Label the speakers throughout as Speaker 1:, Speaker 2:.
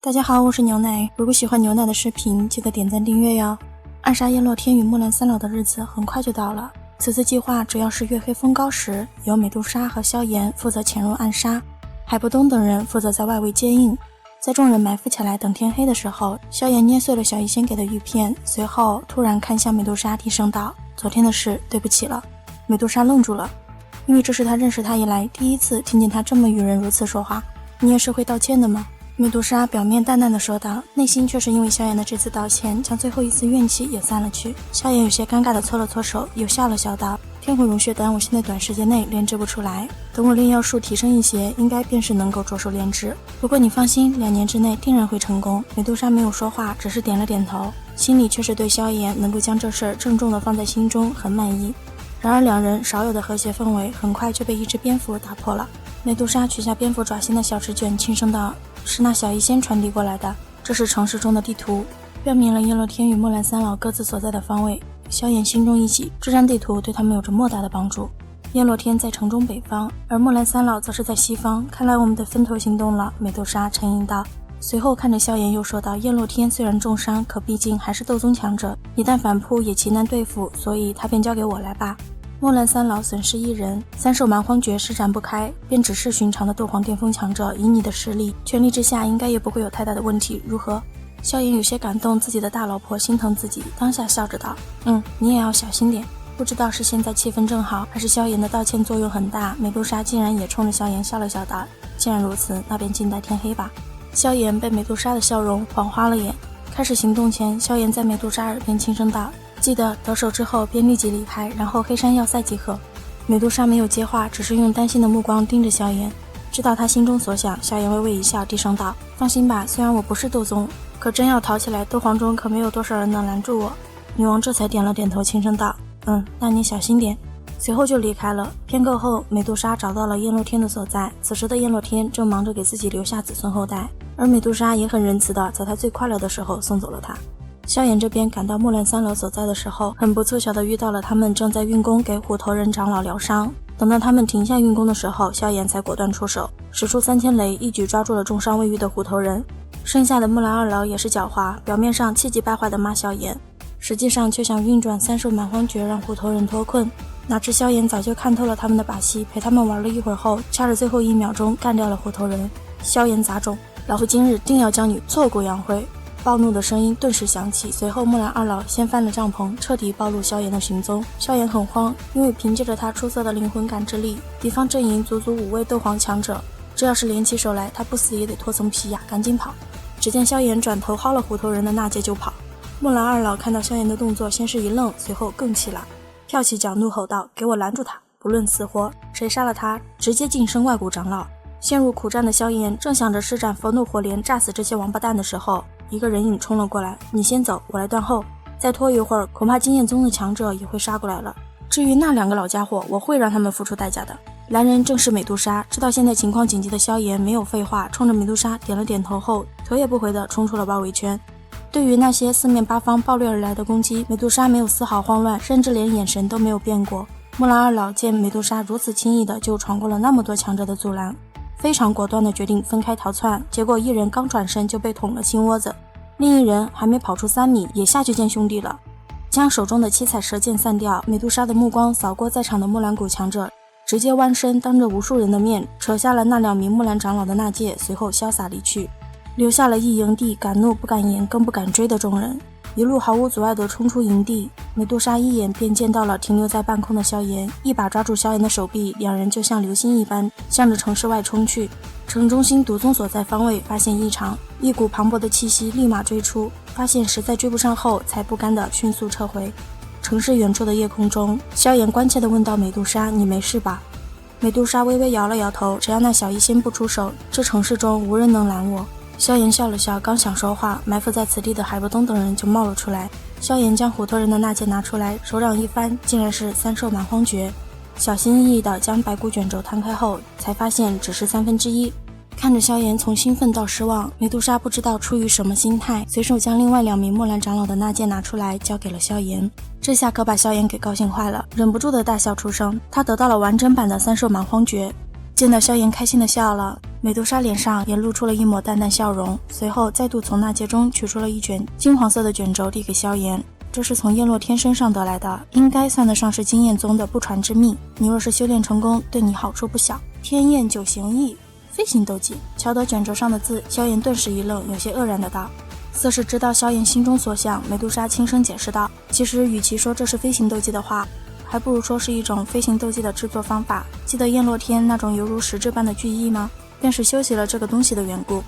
Speaker 1: 大家好，我是牛奶。如果喜欢牛奶的视频，记得点赞订阅哟。暗杀叶洛天与木兰三老的日子很快就到了。此次计划主要是月黑风高时，由美杜莎和萧炎负责潜入暗杀，海伯东等人负责在外围接应。在众人埋伏起来等天黑的时候，萧炎捏碎了小医仙给的玉片，随后突然看向美杜莎，低声道：“昨天的事，对不起了。”美杜莎愣住了，因为这是他认识他以来第一次听见他这么与人如此说话。你也是会道歉的吗？美杜莎表面淡淡的说道，内心却是因为萧炎的这次道歉，将最后一丝怨气也散了去。萧炎有些尴尬的搓了搓手，又笑了笑道：“天火融血丹我现在短时间内炼制不出来，等我炼药术提升一些，应该便是能够着手炼制。不过你放心，2年之内定然会成功。”美杜莎没有说话，只是点了点头，心里却是对萧炎能够将这事儿郑重的放在心中很满意。然而两人少有的和谐氛围很快就被一只蝙蝠打破了。美杜莎取下蝙蝠爪心的小纸卷，轻声道：“是那小医仙传递过来的，这是城市中的地图，标明了叶洛天与木兰三老各自所在的方位。”萧炎心中一喜，这张地图对他们有着莫大的帮助。叶洛天在城中北方，而木兰三老则是在西方，看来我们得分头行动了。美杜莎沉吟道，随后看着萧炎又说道：“叶洛天虽然重伤，可毕竟还是斗宗强者，一旦反扑也极难对付，所以他便交给我来吧。”木兰三老损失1人，3手蛮荒诀施展不开，便只是寻常的斗皇巅峰强者，以你的实力，全力之下应该也不会有太大的问题，如何？萧炎有些感动自己的大老婆心疼自己，当下笑着道：“你也要小心点。”不知道是现在气氛正好，还是萧炎的道歉作用很大，美杜莎竟然也冲着萧炎笑了笑道：“既然如此，那便静待天黑吧。”萧炎被美杜莎的笑容晃花了眼。开始行动前，萧炎在美杜莎耳边轻声道：“记得得手之后便立即离开，然后黑山要塞即可。”美杜莎没有接话，只是用担心的目光盯着萧炎。知道他心中所想，萧炎微微一笑，低声道：“放心吧，虽然我不是斗宗，可真要逃起来，斗皇中可没有多少人能拦住我。”女王这才点了点头，轻声道：“那你小心点。”随后就离开了。片刻后，美杜莎找到了叶洛天的所在，此时的叶洛天正忙着给自己留下子孙后代，而美杜莎也很仁慈的在他最快乐的时候送走了他。萧炎这边赶到木兰三老所在的时候，很不凑巧的遇到了他们正在运功给虎头人长老疗伤。等到他们停下运功的时候，萧炎才果断出手，使出3000雷，一举抓住了重伤未愈的虎头人。剩下的木兰二老也是狡猾，表面上气急败坏的骂萧炎，实际上却想运转3手蛮荒诀让虎头人脱困。哪知萧炎早就看透了他们的把戏，陪他们玩了一会儿后，掐着最后1秒钟干掉了虎头人。萧炎杂种，老夫今日定要将你挫骨扬灰！暴怒的声音顿时响起，随后木兰二老掀翻了帐篷，彻底暴露萧炎的行踪。萧炎很慌，因为凭借着他出色的灵魂感知力，敌方阵营足足5位斗皇强者，这要是联起手来，他不死也得脱层皮呀，赶紧跑！只见萧炎转头薅了虎头人的纳戒就跑。木兰二老看到萧炎的动作，先是一愣，随后更气了，跳起脚怒吼道：“给我拦住他！不论死活，谁杀了他，直接晋升外谷长老！”陷入苦战的萧炎正想着施展佛怒火莲炸死这些王八蛋的时候，一个人影冲了过来：“你先走，我来断后。再拖一会儿，恐怕经验宗的强者也会杀过来了。至于那2个老家伙，我会让他们付出代价的。”来人正是美杜莎。知道现在情况紧急的萧炎没有废话，冲着美杜莎点了点头后，头也不回地冲出了包围圈。对于那些四面八方暴掠而来的攻击，美杜莎没有丝毫慌乱，甚至连眼神都没有变过。木兰二老见美杜莎如此轻易地就闯过了那么多强者的阻拦，非常果断地决定分开逃窜，结果一人刚转身就被捅了心窝子，另一人还没跑出3米也下去见兄弟了。将手中的7彩蛇剑散掉，美杜莎的目光扫过在场的木兰谷强者，直接弯身当着无数人的面扯下了那2名木兰长老的纳戒，随后潇洒离去，留下了一营地敢怒不敢言更不敢追的众人，一路毫无阻碍地冲出营地。美杜莎一眼便见到了停留在半空的萧炎，一把抓住萧炎的手臂，两人就像流星一般向着城市外冲去。城中心毒宗所在方位发现异常，一股磅礴的气息立马追出，发现实在追不上后，才不甘地迅速撤回。城市远处的夜空中，萧炎关切地问道：“美杜莎，你没事吧？”美杜莎微微摇了摇头，只要那小医仙不出手，这城市中无人能拦我。萧炎笑了笑，刚想说话，埋伏在此地的海伯东等人就冒了出来。萧炎将虎头人的纳戒拿出来，手掌一翻，竟然是3手蛮荒诀。小心翼翼地将白骨卷轴摊开后，才发现只是1/3。看着萧炎从兴奋到失望，美杜莎不知道出于什么心态，随手将另外2名木兰长老的纳戒拿出来交给了萧炎。这下可把萧炎给高兴坏了，忍不住的大笑出声。他得到了完整版的3手蛮荒诀，见到萧炎开心的笑了，美杜莎脸上也露出了一抹淡淡笑容，随后再度从纳戒中取出了一卷金黄色的卷轴递给萧炎。这是从叶落天身上得来的，应该算得上是经验宗的不传之秘，你若是修炼成功，对你好处不小。天焰九行翼，飞行斗技。瞧得卷轴上的字，萧炎顿时一愣，有些愕然的道。似是知道萧炎心中所想，美杜莎轻声解释道，其实与其说这是飞行斗技的话，还不如说是一种飞行斗技的制作方法。记得焰落天那种犹如实质般的巨翼吗？便是修习了这个东西的缘故。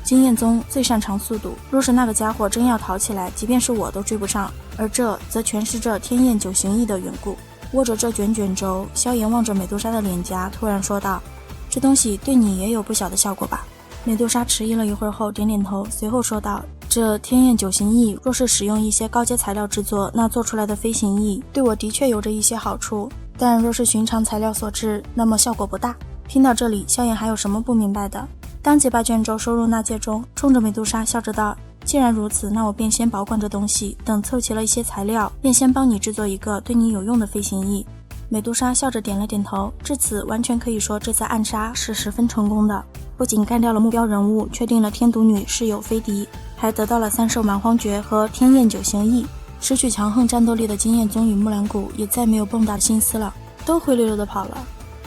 Speaker 1: 经验宗最擅长速度，若是那个家伙真要逃起来，即便是我都追不上，而这则全是这天焰九行翼的缘故。握着这卷轴，萧炎望着美杜莎的脸颊，突然说道，这东西对你也有不小的效果吧？美杜莎迟疑了一会儿后点点头，随后说道，这天焰九行翼若是使用一些高阶材料制作，那做出来的飞行翼对我的确有着一些好处，但若是寻常材料所制，那么效果不大。听到这里，萧炎还有什么不明白的？当即把卷轴收入纳戒中，冲着美杜莎笑着道，既然如此，那我便先保管这东西，等凑齐了一些材料，便先帮你制作一个对你有用的飞行翼。美杜莎笑着点了点头，至此完全可以说这次暗杀是十分成功的，不仅干掉了目标人物，确定了天毒女是有非敌，还得到了三兽蛮荒诀和天焰九行翼。失去强横战斗力的经验宗与木兰谷也再没有蹦跶的心思了，都灰溜溜的跑了。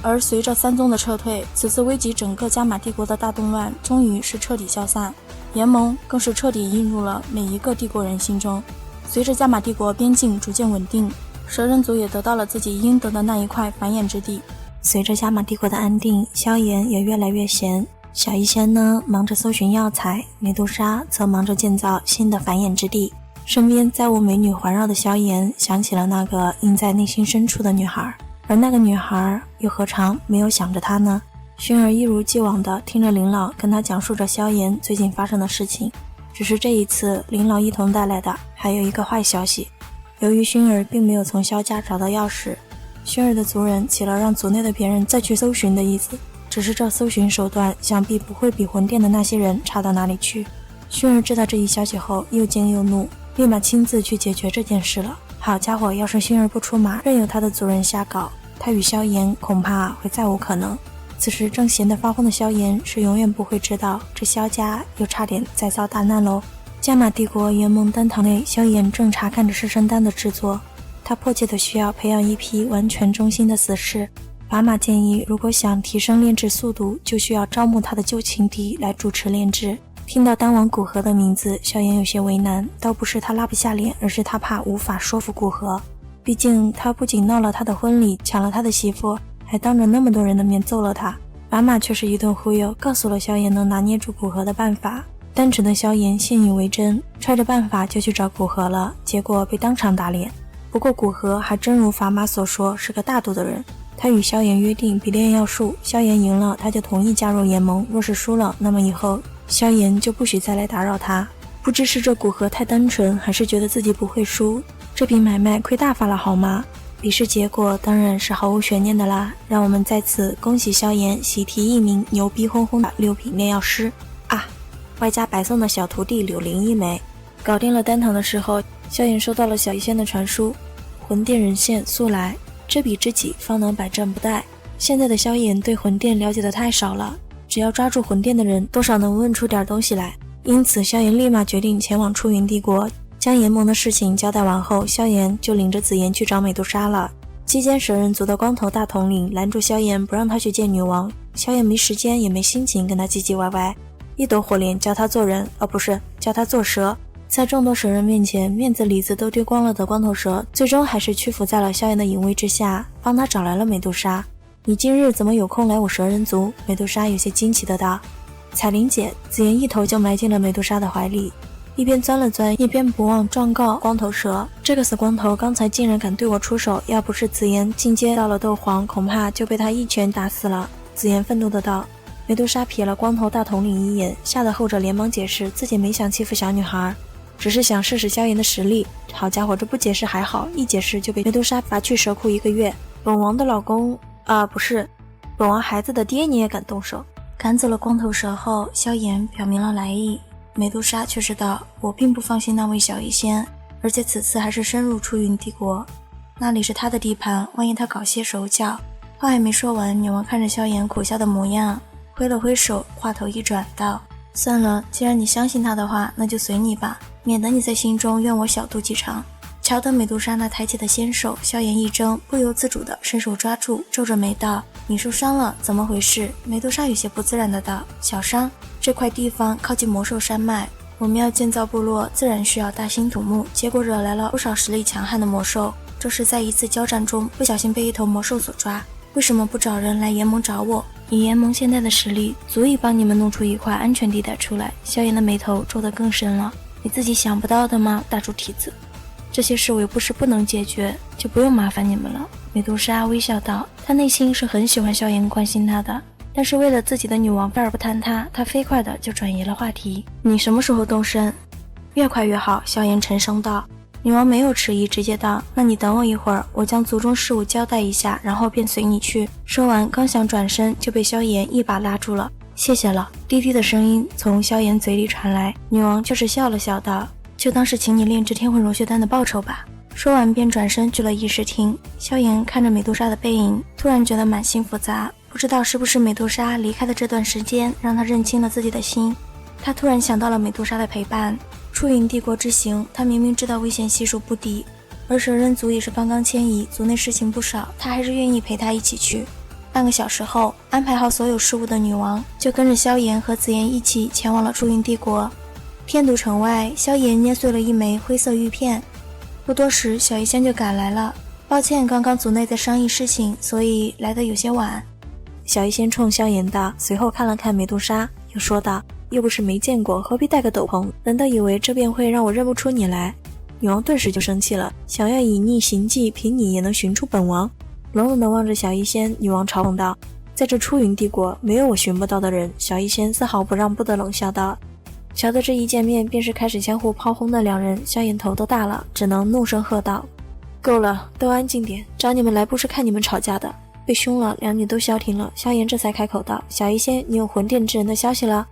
Speaker 1: 而随着三宗的撤退，此次危及整个加玛帝国的大动乱终于是彻底消散，联盟更是彻底映入了每一个帝国人心中。随着加玛帝国边境逐渐稳定，蛇人族也得到了自己应得的那一块繁衍之地。随着加玛帝国的安定，萧炎也越来越闲。小医仙呢，忙着搜寻药材，美杜莎则忙着建造新的繁衍之地。身边再无美女环绕的萧炎想起了那个印在内心深处的女孩，而那个女孩又何尝没有想着他呢？薰儿一如既往地听着林老跟他讲述着萧炎最近发生的事情，只是这一次林老一同带来的还有一个坏消息。由于薰儿并没有从萧家找到钥匙，薰儿的族人起了让族内的别人再去搜寻的意思，只是这搜寻手段想必不会比魂殿的那些人差到哪里去。薰儿知道这一消息后又惊又怒，立马亲自去解决这件事了。好家伙，要是薰儿不出马，任由他的族人瞎搞，他与萧炎恐怕会再无可能。此时正闲得发疯的萧炎是永远不会知道，这萧家又差点再遭大难喽。加玛帝国圆梦丹堂内，萧炎正查看着尸身丹的制作，他迫切地需要培养一批完全忠心的死士。法玛建议，如果想提升炼制速度，就需要招募他的旧情敌来主持炼制。听到丹王古河的名字，萧炎有些为难，倒不是他拉不下脸，而是他怕无法说服古河。毕竟他不仅闹了他的婚礼，抢了他的媳妇，还当着那么多人的面揍了他。法玛却是一顿忽悠，告诉了萧炎能拿捏住古河的办法，单纯的萧炎信以为真，揣着办法就去找古河了，结果被当场打脸。不过古河还真如法玛所说，是个大度的人。他与萧炎约定比炼药术，萧炎赢了他就同意加入联盟，若是输了，那么以后萧炎就不许再来打扰他。不知是这古河太单纯，还是觉得自己不会输，这笔买卖亏大发了好吗？比试结果当然是毫无悬念的啦，让我们在此恭喜萧炎喜提一名牛逼哄哄的6品炼药师啊，外加白送的小徒弟柳灵一枚。搞定了丹堂的时候，萧炎收到了小医仙的传书，魂殿人线速来，知彼知己方能百战不殆。现在的萧炎对魂殿了解的太少了，只要抓住魂殿的人，多少能问出点东西来。因此萧炎立马决定前往出云帝国，将炎盟的事情交代完后，萧炎就领着紫妍去找美杜莎了。期间蛇人族的光头大统领拦住萧炎，不让他去见女王。萧炎没时间也没心情跟他唧唧歪歪，一抖火莲教他做人，不是教他做蛇。在众多蛇人面前，面子里子都丢光了的光头蛇，最终还是屈服在了萧炎的淫威之下，帮他找来了美杜莎。你今日怎么有空来我蛇人族？美杜莎有些惊奇的道。彩铃姐，紫妍一头就埋进了美杜莎的怀里，一边钻了钻，一边不忘状告光头蛇，这个死光头刚才竟然敢对我出手，要不是紫妍进阶到了斗皇，恐怕就被他一拳打死了。紫妍愤怒的道。美杜莎瞥了光头大统领一眼，吓得后者连忙解释自己没想欺负小女孩，只是想试试萧炎的实力。好家伙，这不解释还好，一解释就被美杜莎罚去蛇库1个月。本王的老公不是，本王孩子的爹你也敢动手？赶走了光头蛇后，萧炎表明了来意。美杜莎却知道，我并不放心那位小医仙，而且此次还是深入出云帝国，那里是他的地盘，万一他搞些手脚，话还没说完，女王看着萧炎苦笑的模样，挥了挥手，话头一转道：算了，既然你相信他的话，那就随你吧，免得你在心中怨我小肚鸡肠。瞧得美杜莎那抬起的纤手，萧炎一怔，不由自主地伸手抓住，皱着眉道：你受伤了，怎么回事？美杜莎有些不自然的道：小伤，这块地方靠近魔兽山脉，我们要建造部落，自然需要大兴土木，结果惹来了不少实力强悍的魔兽，这是在一次交战中不小心被一头魔兽所抓，为什么不找人来联盟找我？以联盟现在的实力，足以帮你们弄出一块安全地带出来。萧炎的眉头皱得更深了，你自己想不到的吗，大猪蹄子？这些事我又不是不能解决，就不用麻烦你们了。美杜莎微笑道，她内心是很喜欢萧炎关心她的，但是为了自己的女王菲尔不坍塌，她飞快的就转移了话题。你什么时候动身？越快越好，萧炎沉声道。女王没有迟疑，直接道：那你等我一会儿，我将族中事务交代一下，然后便随你去。说完刚想转身，就被萧炎一把拉住了。谢谢了。低低的声音从萧炎嘴里传来，女王就是笑了笑道：就当是请你炼制天魂融血丹的报酬吧。说完便转身去了议事厅。萧炎看着美杜莎的背影，突然觉得满心复杂，不知道是不是美杜莎离开的这段时间让他认清了自己的心。他突然想到了美杜莎的陪伴，出云帝国之行，他明明知道危险系数不低，而蛇人族也是刚刚迁移，族内事情不少，他还是愿意陪他一起去。半个小时后，安排好所有事务的女王就跟着萧炎和紫妍一起前往了出云帝国。天都城外，萧炎捏碎了一枚灰色玉片。不多时，小医仙就赶来了。抱歉，刚刚族内在商议事情，所以来得有些晚。小医仙冲萧炎道，随后看了看美杜莎，又说道：又不是没见过，何必戴个斗篷？难道以为这便会让我认不出你来？女王顿时就生气了，想要以逆行迹，凭你也能寻出本王？冷冷地望着小医仙，女王嘲讽道：在这出云帝国，没有我寻不到的人。小医仙丝毫不让步地冷笑道。瞧得这一见面便是开始相互炮轰的两人，萧炎头都大了，只能怒声喝道：够了，都安静点，找你们来不是看你们吵架的。被凶了，两女都消停了，萧炎这才开口道：小医仙，你有魂殿之人的消息了？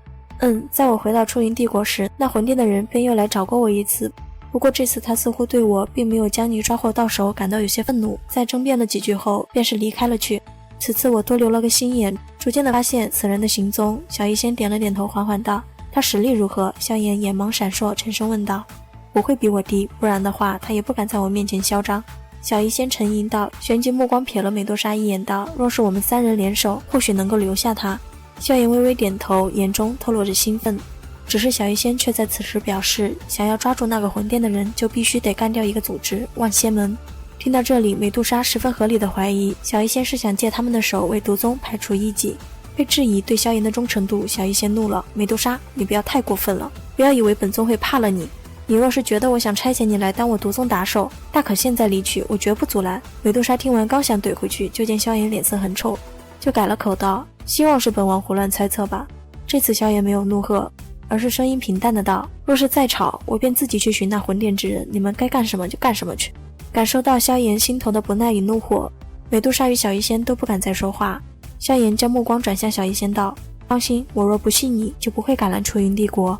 Speaker 1: 在我回到出云帝国时，那魂殿的人便又来找过我一次，不过这次他似乎对我并没有将你抓获到手感到有些愤怒，在争辩了几句后便是离开了去。此次我多留了个心眼，逐渐的发现此人的行踪。小医仙点了点头，缓缓道：他实力如何？萧炎眼芒闪烁，沉声问道：不会比我低，不然的话他也不敢在我面前嚣张。小医仙沉吟道，旋即目光瞥了美杜莎一眼道：若是我们三人联手，或许能够留下他。萧炎微微点头，眼中透露着兴奋。只是小医仙却在此时表示，想要抓住那个魂殿的人，就必须得干掉一个组织——万仙门。听到这里，美杜莎十分合理的怀疑，小医仙是想借他们的手为毒宗排除异己。被质疑对萧炎的忠诚度，小医仙怒了：美杜莎，你不要太过分了，不要以为本宗会怕了你。你若是觉得我想差遣你来当我毒宗打手，大可现在离去，我绝不阻拦。美杜莎听完刚想怼回去，就见萧炎脸色很臭，就改了口道：希望是本王胡乱猜测吧。这次萧炎没有怒喝，而是声音平淡的道：若是再吵，我便自己去寻那魂殿之人，你们该干什么就干什么去。感受到萧炎心头的不耐与怒火，美杜莎与小医仙都不敢再说话。萧炎将目光转向小医仙道：放心，我若不信你，就不会赶来出云帝国。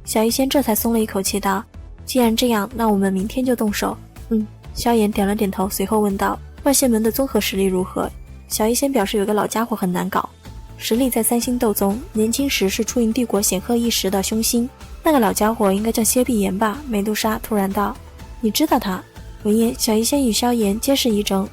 Speaker 1: 小医仙这才松了一口气道：既然这样，那我们明天就动手。萧炎点了点头，随后问道：万仙门的综合实力如何？小医仙表示有个老家伙很难搞，实力在三星斗宗，年轻时是出云帝国显赫一时的凶星。那个老家伙应该叫谢碧炎吧？美杜莎突然道：你知道他？闻言，小医仙与萧炎皆是一怔。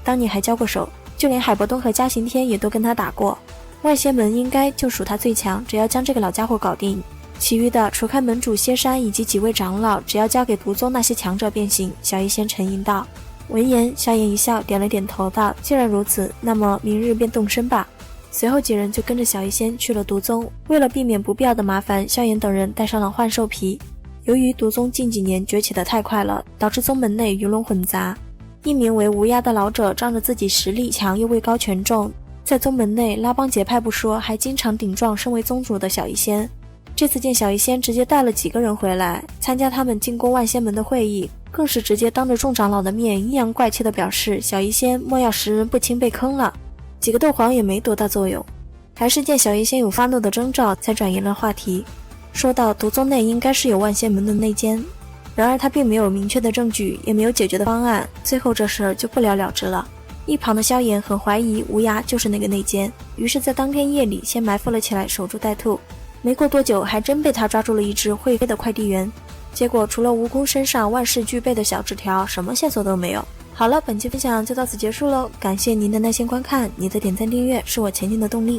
Speaker 1: 当年还交过手，就连海伯东和嘉刑天也都跟他打过。万仙门应该就属他最强，只要将这个老家伙搞定，其余的除开门主歇山以及几位长老，只要交给毒宗那些强者便行。小医仙沉吟道。闻言，萧炎一笑，点了点头道：既然如此，那么明日便动身吧。随后几人就跟着小医仙去了毒宗。为了避免不必要的麻烦，萧炎等人带上了幻兽皮。由于毒宗近几年崛起的太快了，导致宗门内鱼龙混杂。一名为无涯的老者仗着自己实力强又位高权重，在宗门内拉帮结派不说，还经常顶撞身为宗主的小医仙。这次见小医仙直接带了几个人回来参加他们进攻万仙门的会议，更是直接当着众长老的面阴阳怪气地表示小医仙莫要识人不清被坑了。几个斗皇也没多大作用，还是见小医仙有发怒的征兆才转移了话题，说到毒宗内应该是有万仙门的内奸，然而他并没有明确的证据，也没有解决的方案，最后这事儿就不了了之了。
Speaker 2: 一旁的萧炎很怀疑无涯就是那个内奸，于是在当天夜里先埋伏了起来，守株待兔。没过多久，还真被他抓住了一只会飞的快递员。结果除了蜈蚣身上万事俱备的小纸条，什么线索都没有。好了，本期分享就到此结束喽，感谢您的耐心观看，你的点赞订阅是我前进的动力。